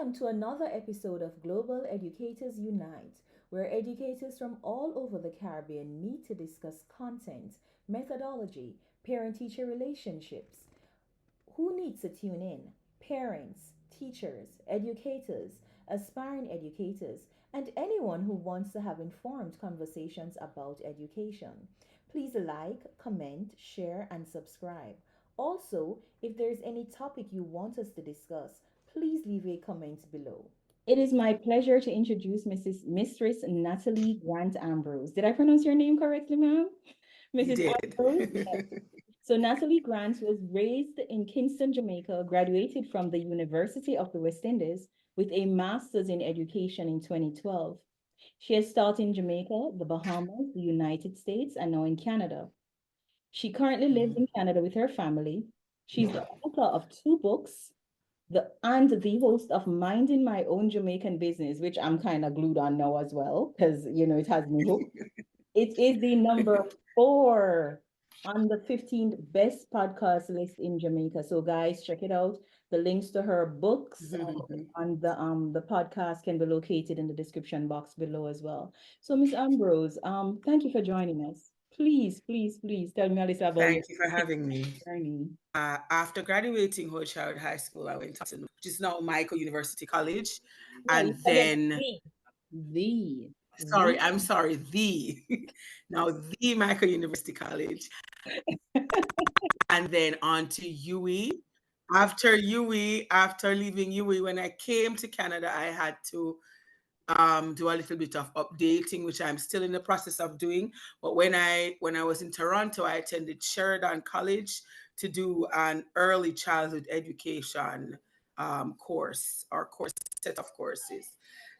welcome to another episode of Global Educators Unite, where educators from all over the Caribbean meet to discuss content, methodology, parent teacher relationships. Who needs to tune in? Parents, teachers, educators, aspiring educators, and anyone who wants to have informed conversations about education. Please like, comment, share, and subscribe. Also, if there's any topic you want us to discuss, please leave a comment below. It is my pleasure to introduce Mistress Natalee Grant-Ambrose. Did I pronounce your name correctly, ma'am? You Mrs. did. Ambrose? So Natalee Grant was raised in Kingston, Jamaica, graduated from the University of the West Indies with a master's in education in 2012. She has taught in Jamaica, the Bahamas, the United States, and now in Canada. She currently lives in Canada with her family. She's the author of two books, and the host of Minding My Own Jamaican Business, which I'm kind of glued on now as well, because it has me hooked. It is the number 4 on the 15th best podcast list in Jamaica. So guys, check it out. The links to her books on the podcast can be located in the description box below as well. So Miss Ambrose, thank you for joining us. Please, please, please tell me a little about your Thank you for having me. journey. After graduating Holy Child High School, I went to Kingston, which is now Michael University College. Yeah, you And forget then, the. I'm sorry, the, now the Michael University College. And then on to UE. After UE, after leaving UE, when I came to Canada, I had to do a little bit of updating, which I'm still in the process of doing. But when I was in Toronto, I attended Sheridan College to do an early childhood education course or course set of courses.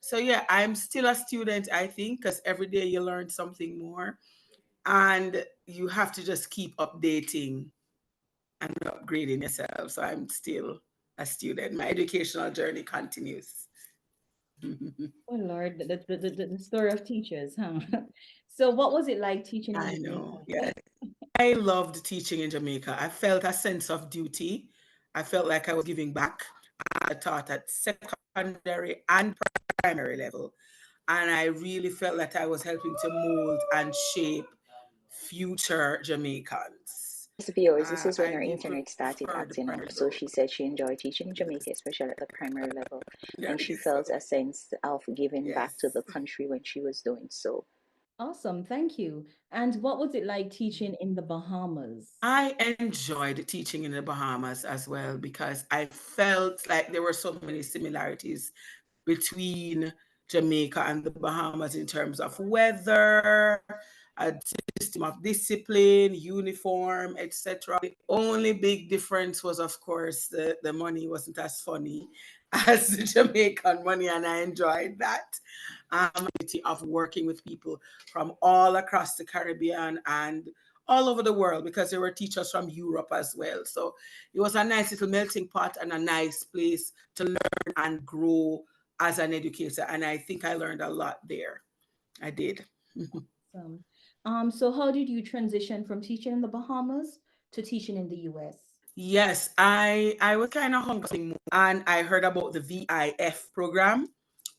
So yeah, I'm still a student, I think, because every day you learn something more, and you have to just keep updating and upgrading yourself. So I'm still a student. My educational journey continues. Oh Lord, the story of teachers, huh? So what was it like teaching in I know. Jamaica? Yes. I loved teaching in Jamaica. I felt a sense of duty. I felt like I was giving back. I taught at secondary and primary level. And I really felt that I was helping to mold and shape future Jamaicans. Yes, viewers, this is when I her did internet started prefer the acting up. primary So level she said she enjoyed teaching in Jamaica, especially at the primary level, and she because felt a sense of giving back to yes. the country when she was doing so. Awesome, thank you. And what was it like teaching in the Bahamas? I enjoyed teaching in the Bahamas as well because I felt like there were so many similarities between Jamaica and the Bahamas in terms of weather, a system of discipline, uniform, etc. The only big difference was, of course, the money wasn't as funny as the Jamaican money, and I enjoyed that. Of working with people from all across the Caribbean and all over the world because there were teachers from Europe as well. So it was a nice little melting pot and a nice place to learn and grow as an educator. And I think I learned a lot there. I did. Awesome. So how did you transition from teaching in the Bahamas to teaching in the US? Yes, I was kind of hungry and I heard about the VIF program,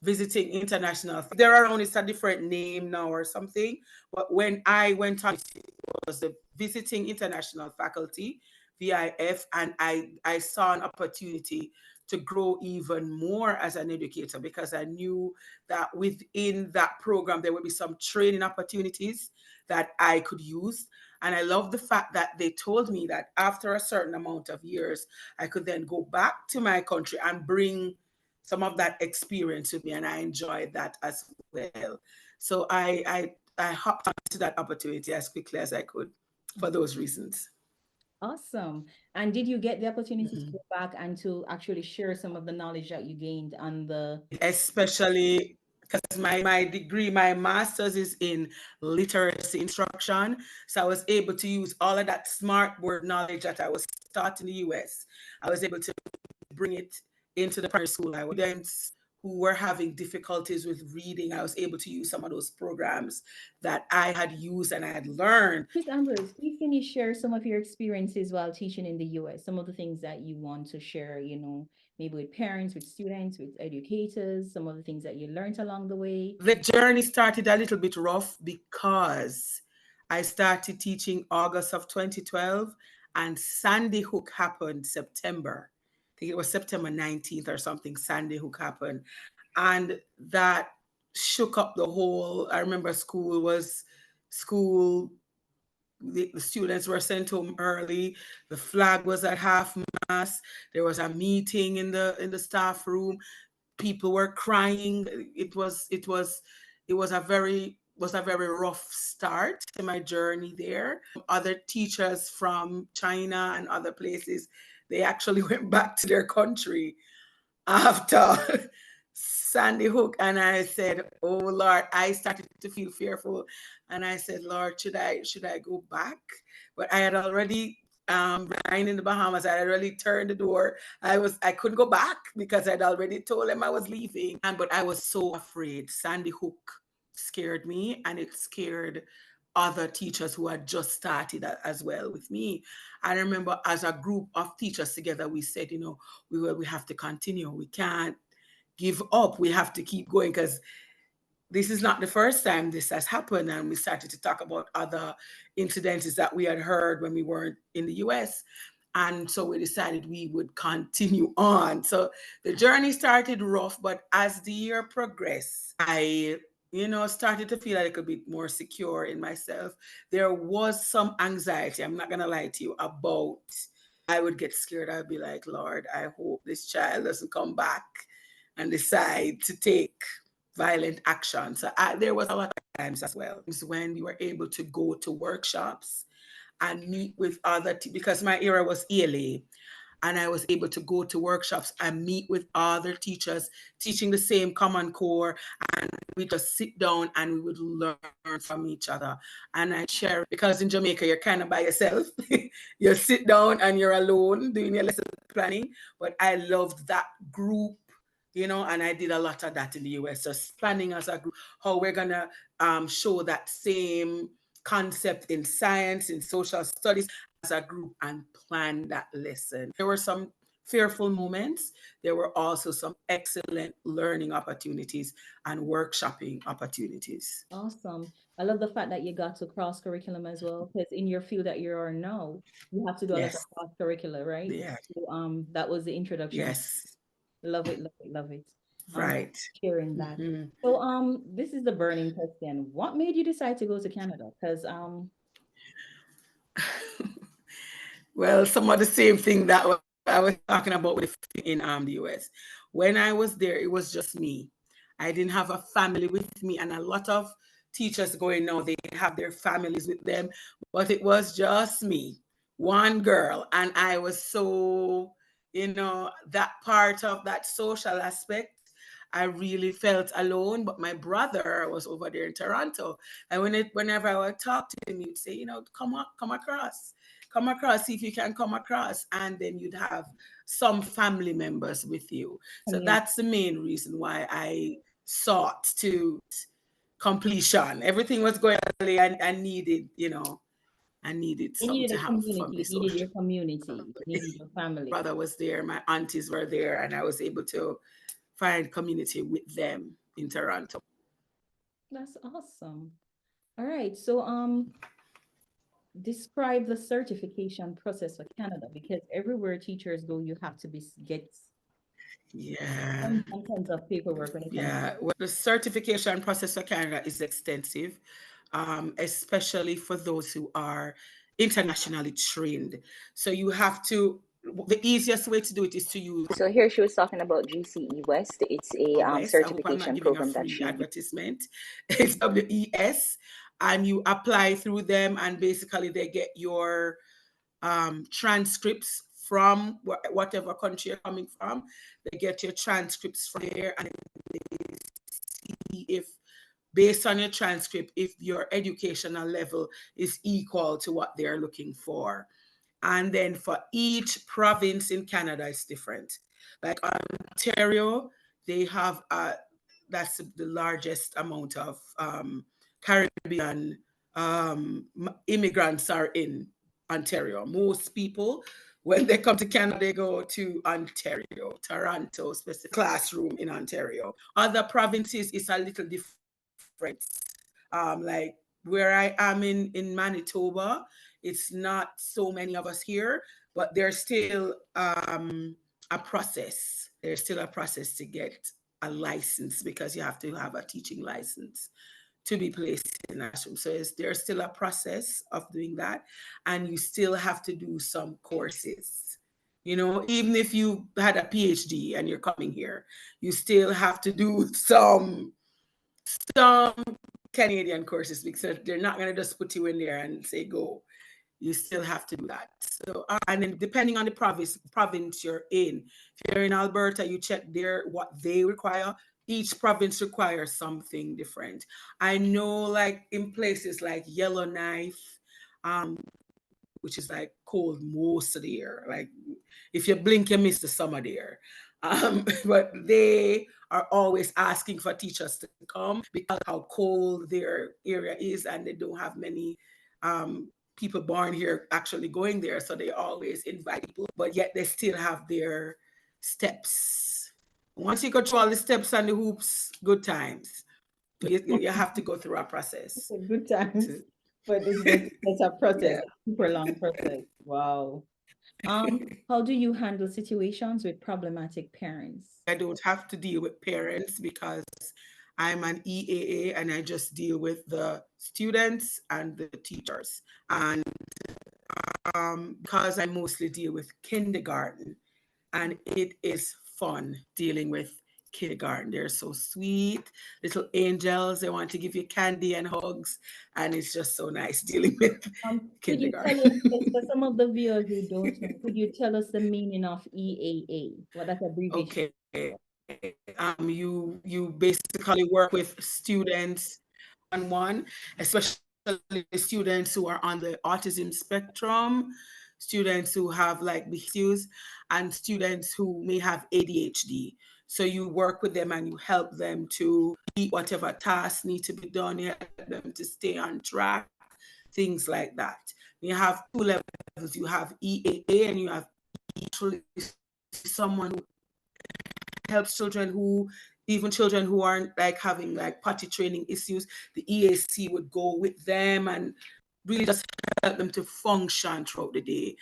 visiting international. There are only a different name now or something, but when I went on, it was the visiting international faculty, VIF, and I saw an opportunity to grow even more as an educator because I knew that within that program there would be some training opportunities that I could use. And I love the fact that they told me that after a certain amount of years, I could then go back to my country and bring some of that experience with me. And I enjoyed that as well. So I hopped onto that opportunity as quickly as I could for those reasons. Awesome. And did you get the opportunity to go back and to actually share some of the knowledge that you gained on the. Especially because my degree, my master's is in literacy instruction. So I was able to use all of that smart word knowledge that I was taught in the US. I was able to bring it into the primary school. I was students who were having difficulties with reading. I was able to use some of those programs that I had used and I had learned. Miss Ambrose, please can you share some of your experiences while teaching in the US? Some of the things that you want to share, maybe with parents, with students, with educators, some of the things that you learned along the way? The journey started a little bit rough because I started teaching August of 2012 and Sandy Hook happened September. I think it was September 19th or something, Sandy Hook happened. And that shook up the whole, I remember school, the students were sent home early. The flag was at half mast. There was a meeting in the staff room. People were crying. It was a very rough start to my journey there. Other teachers from China and other places, they actually went back to their country after Sandy Hook, and I said, "Oh Lord," I started to feel fearful, and I said, "Lord, should I go back?" But I had already resigned in the Bahamas. I had already turned the door. I couldn't go back because I'd already told them I was leaving, and but I was so afraid. Sandy Hook scared me, and it scared other teachers who had just started as well with me. I remember as a group of teachers together, we said, we have to continue. We can't give up. We have to keep going because this is not the first time this has happened. And we started to talk about other incidences that we had heard when we weren't in the US. And so we decided we would continue on. So the journey started rough, but as the year progressed, I started to feel a little bit more secure in myself. There was some anxiety, I'm not going to lie to you, about I would get scared. I'd be like, Lord, I hope this child doesn't come back and decide to take violent action. So there was a lot of times as well when we were able to go to workshops and meet with because my era was ELA, and I was able to go to workshops and meet with other teachers teaching the same Common Core, and we just sit down and we would learn from each other. And I share, because in Jamaica you're kind of by yourself. You sit down and you're alone doing your lesson planning, but I loved that group. And I did a lot of that in the US, just planning as a group, how we're gonna show that same concept in science, in social studies as a group, and plan that lesson. There were some fearful moments. There were also some excellent learning opportunities and workshopping opportunities. Awesome. I love the fact that you got to cross curriculum as well, because in your field that you're in now, you have to do a lot of Yes. cross curricular, right? Yeah. So, that was the introduction. Yes. Love it, love it, love it. Right. Sharing that. Mhm. So, this is the burning question. What made you decide to go to Canada? Because, Well, some of the same thing that I was talking about in the US. When I was there, it was just me. I didn't have a family with me, and a lot of teachers going now, they have their families with them, but it was just me, one girl, and I was so, that part of that social aspect. I really felt alone, but my brother was over there in Toronto, and whenever I would talk to him, he'd say, come across, see if you can come across, and then you'd have some family members with you. So community. that's the main reason why I sought to completion. Everything was going early, and I needed, I needed You something needed to a have for community, my you needed social. your community, you needed your family. Brother was there, my aunties were there, and I was able to find community with them in Toronto. That's awesome. All right. So, describe the certification process for Canada, because everywhere teachers go, you have to get Yeah. tons of paperwork when it comes. Yeah, well, the certification process for Canada is extensive, especially for those who are internationally trained. So you have to, the easiest way to do it is to use So here she was talking about GCE West. It's a WES. I hope I'm not certification giving a program that free she advertisement. It's WES, and you apply through them, and basically they get your transcripts from whatever country you're coming from. They get your transcripts from there, and they see if, based on your transcript, if your educational level is equal to what they're looking for. And then for each province in Canada, it's different. Like Ontario, they have that's the largest amount of Caribbean immigrants are in Ontario. Most people When they come to Canada, they go to Ontario, Toronto, specific classroom in Ontario. Other provinces is a little different. Like where I am in Manitoba, it's not so many of us here, but there's still a process. There's still a process to get a license because you have to have a teaching license to be placed in a classroom. So there's still a process of doing that, and you still have to do some courses. Even if you had a PhD and you're coming here, you still have to do some Canadian courses because they're not going to just put you in there and say go. You still have to do that. So, and then depending on the province you're in, if you're in Alberta, you check there what they require. Each province requires something different. I know, like in places like Yellowknife, which is like cold most of the year. Like if you blink, you miss the summer there. But they are always asking for teachers to come because how cold their area is, and they don't have many people born here actually going there. So they always invite people, but yet they still have their steps. Once you go through all the steps and the hoops, good times. You have to go through a process. Good times, but it's a process, Yeah. super long process. Wow. How do you handle situations with problematic parents? I don't have to deal with parents because I'm an EAA and I just deal with the students and the teachers. And because I mostly deal with kindergarten, and it is fun dealing with kindergarten. They're so sweet, little angels. They want to give you candy and hugs, and it's just so nice dealing with Could you tell us, kindergarten. for some of the viewers who don't know, could you tell us the meaning of EAA? What that abbreviation? Okay. You basically work with students one, especially students who are on the autism spectrum, students who have like issues, and students who may have ADHD. So you work with them and you help them to eat whatever tasks need to be done, you help them to stay on track, things like that. You have two levels. You have EAA and you have actually someone who helps children who aren't like having like potty training issues. The EAC would go with them and really just help them to function throughout the day.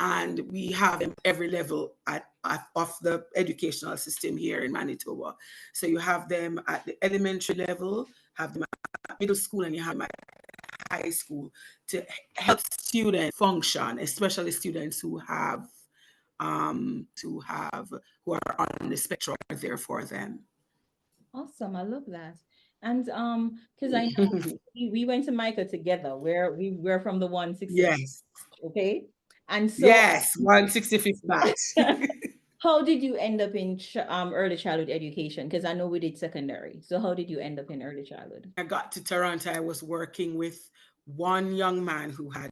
And we have them every level of the educational system here in Manitoba. So you have them at the elementary level, have them at middle school, and you have them at high school to help students function, especially students who are on the spectrum are there for them. Awesome, I love that. And because I know we went to Jamaica together, where we're from the 160, Yes. okay? And so Yes, 165th batch. how did you end up in early childhood education? Because I know we did secondary. So how did you end up in early childhood? I got to Toronto, I was working with one young man who had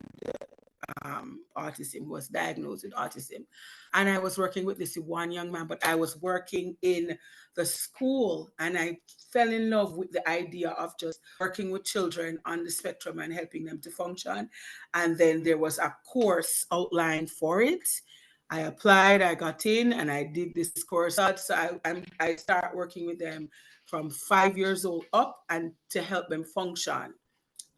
autism, was diagnosed with autism. And I was working with this one young man, but I was working in the school, and I fell in love with the idea of just working with children on the spectrum and helping them to function. And then there was a course outlined for it. I applied, I got in, and I did this course. So I start working with them from 5 years old up, and to help them function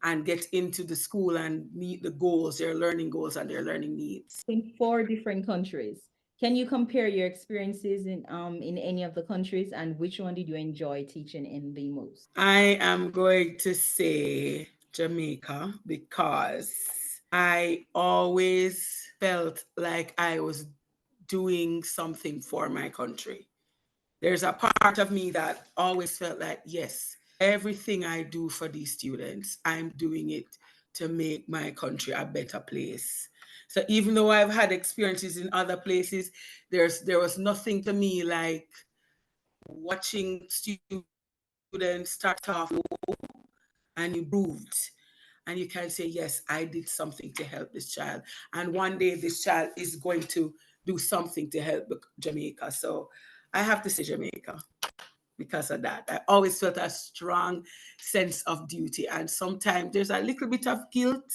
and get into the school and meet the goals, their learning goals and their learning needs. In 4 different countries. Can you compare your experiences in any of the countries, and which one did you enjoy teaching in the most? I am going to say Jamaica because I always felt like I was doing something for my country. There's a part of me that always felt like, yes, everything I do for these students, I'm doing it to make my country a better place. So even though I've had experiences in other places, there was nothing to me like watching students start off low and improved. And you can say, yes, I did something to help this child. And one day this child is going to do something to help Jamaica. So I have to say Jamaica because of that. I always felt a strong sense of duty. And sometimes there's a little bit of guilt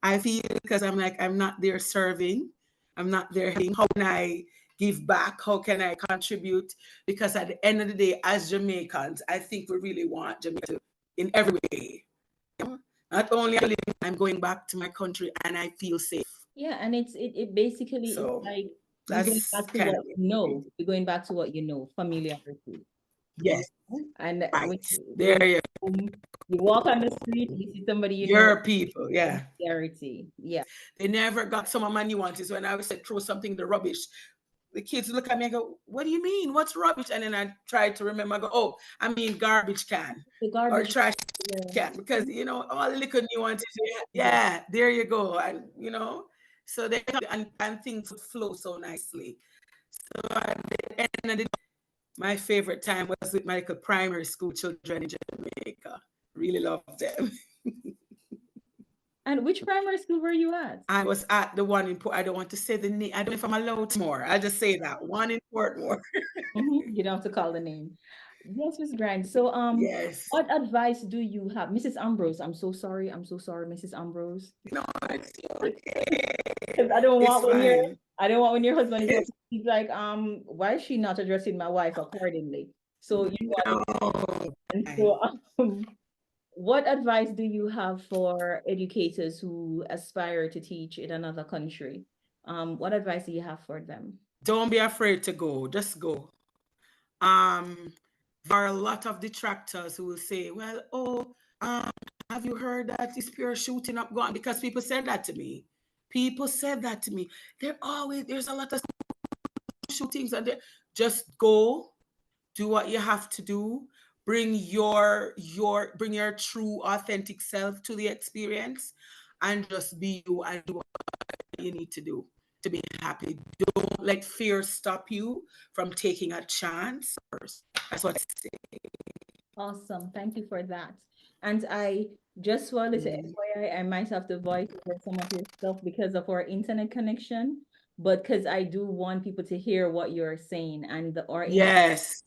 I feel because I'm like, I'm not there serving. I'm not there. How can I give back? How can I contribute? Because at the end of the day, as Jamaicans, I think we really want Jamaica to, in every way. Not only I'm going back to my country and I feel safe. Yeah, and it basically is So like you're going that's back to kind what of you know. You're going back to what you know, familiarity. yes, And right. when you There go you home, you walk on the street, you see somebody you know, your people, yeah. familiarity. Yeah. They never got some of my nuances when I would say throw something in the rubbish. The kids look at me and go, "What do you mean? What's rubbish?" And then I try to remember, I go, "Oh, I mean garbage can The or garbage. trash Yeah. can," because all the little nuances. Yeah, there you go, and so they and things would flow so nicely. So at the end of the my favorite time was with my little primary school children in Jamaica. Really loved them. And which primary school were you at? I was at the one in Port. I don't want to say the name. I don't know if I'm allowed more. I'll just say that one in Portmore. You don't have to call the name. Yes, Miss Grant. So, Yes. what advice do you have, Mrs. Ambrose? I'm so sorry. I'm so sorry, Mrs. Ambrose. No, it's okay. Because It's fine. I don't want when your husband is watching, he's like, why is she not addressing my wife accordingly? So you know, No. and so what advice do you have for educators who aspire to teach in another country? What advice do you have for them? Don't be afraid to go. Just go. Um, there are a lot of detractors who will say, "Well, oh, have you heard that this pure shooting up gone?" Because people said that to me. People said that to me. There's a lot of shootings, and just go, do what you have to do. Bring bring your true, authentic self to the experience, and just be you and do what you need to do to be happy. Don't let fear stop you from taking a chance. That's what I say. Awesome. Thank you for that. And I just wanted to FYI, I might have to voice over some of your stuff because of our internet connection, but because I do want people to hear what you're saying. And our internet, Yes,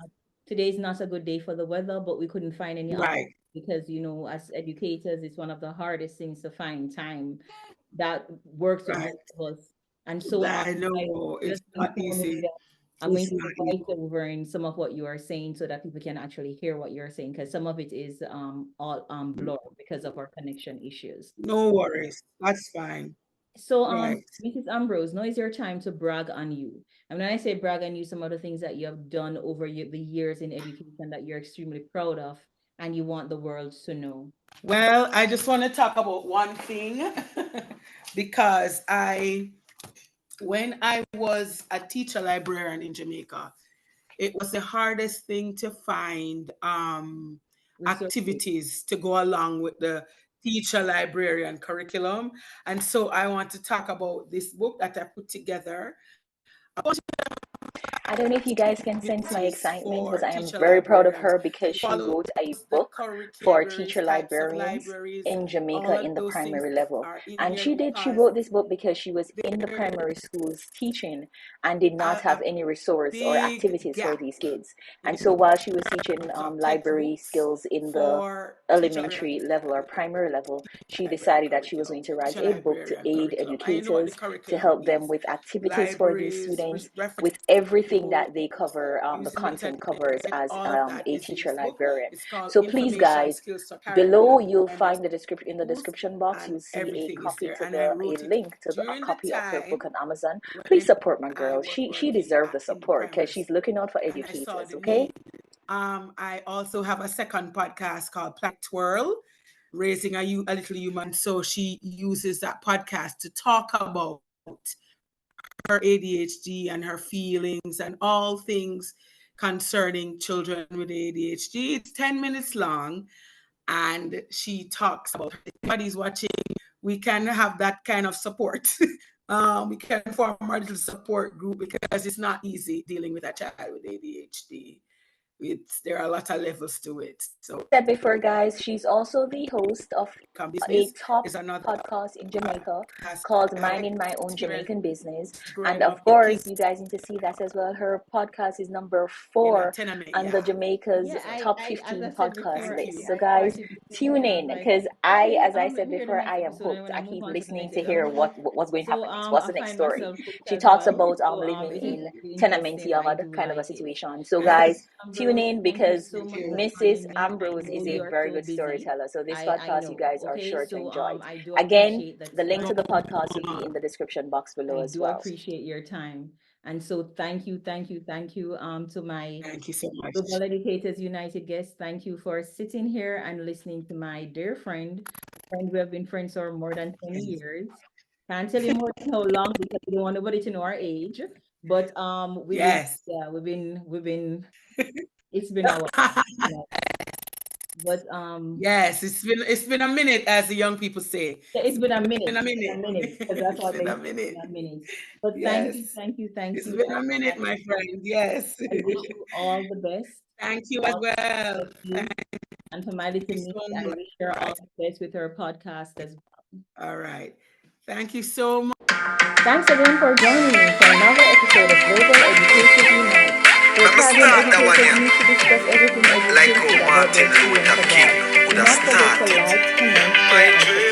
today is not a good day for the weather, but we couldn't find any other right, because, as educators, it's one of the hardest things to find time that works with right. both of us. And so I I know it's just not informed you easy. that I'm going It's to not voice easy. over in some of what you are saying so that people can actually hear what you're saying because some of it is all blurred because of our connection issues. No worries. That's fine. So Right. Mrs. Ambrose, now is your time to brag on you. And when I say brag on you, some of the things that you have done over the years in education that you're extremely proud of and you want the world to know. Well, I just want to talk about one thing because when I was a teacher librarian in Jamaica, it was the hardest thing to find Resources. activities to go along with the teacher librarian curriculum. And so I want to talk about this book that I put together, I don't know if you guys can sense my activities excitement, but for I am teacher very proud of librarians. her because It she follows wrote a the book for libraries, teacher types of librarians libraries, in all Jamaica of in the those things primary that level. are in And here she because wrote this book because she was in the there's primary schools teaching and did not have a any resource or big activities for gap these kids. And so in while she was teaching terms of library textbooks skills in the for elementary level or primary level, she librarian decided that she was going curriculum, to write teacher a book to librarian aid curriculum. And you know what the educators, to curriculum help them is? with activities for these Libraries, students, reference with everything books, that they cover, the using content internet, covers as all of that a is in teacher this book. librarian. It's called So please, Information guys, Skills to Carry below Beyond you'll Primary find the description in the Schools, description box. and You'll see a everything is copy there. to And I a wrote it link to a during the copy of her time book on Amazon. Please when support my I girl. was She working deserves the in support because primary she's school, looking out for and I saw educators. the Okay. need. I also have a second podcast called Planet Twirl, Raising a Little Human. So she uses that podcast to talk about her ADHD and her feelings and all things concerning children with ADHD. It's 10 minutes long, and she talks about if anybody's watching, we can have that kind of support. We can form a little support group because it's not easy dealing with a child with ADHD. there are a lot of levels to it. So Said before, guys, she's also the host of a business top is another podcast in Jamaica podcast called I Minding My Own experienced Jamaican Business. growing And up of in course, you Kingston guys need to see that as well. Her podcast is number in a 4 tenement on the yard. Jamaica's Yeah, top as I 15 said podcast before, Thank list. you. So I guys, started this tune and I was in, like, because okay, as I said here the before, next I am episode, and hooked. when I I move keep on to the listening next to hear episode. what's going to So happen next. What's I the next find story? myself hooked She as talks well. about So living it's in really tenement interesting. I yard do kind of a like it. situation. So And guys, tune Ambrose, in, thank you because so much for Mrs. joining me. I Ambrose know is a you are very so good busy. storyteller. So this I podcast you know. guys are Okay, sure to so enjoy. I do Again, appreciate that the link to the time. podcast will be in the description box below I as do well. appreciate your time. And so thank you to my Thank you so much. Global Educators United guests. Thank you for sitting here and listening to my dear friend we have been friends for more than 20 years. Can't tell you more than how long because we don't want nobody to know our age. But Yes. we've been it's been a while. Yeah. But Yes, it's been a minute, as the young people say. yeah, it's been a It's minute. been a It's been a minute. minute because that's It's what been they a say, it's minute. been a minute. But Yes. thank It's you. been a minute, my friend. Yes. I wish you all the best. Thank you as All well. of you. And for my little Thank you niece, so I much. wish her all the best with her podcast as well. All right. Thank you so much. Thanks again for joining me for another episode of Global Educators Unite. Where Caribbean educators meet to discuss everything Like education how about Martin their students Luther King abroad. would Do have not forget to started. like, comment, share, and subscribe.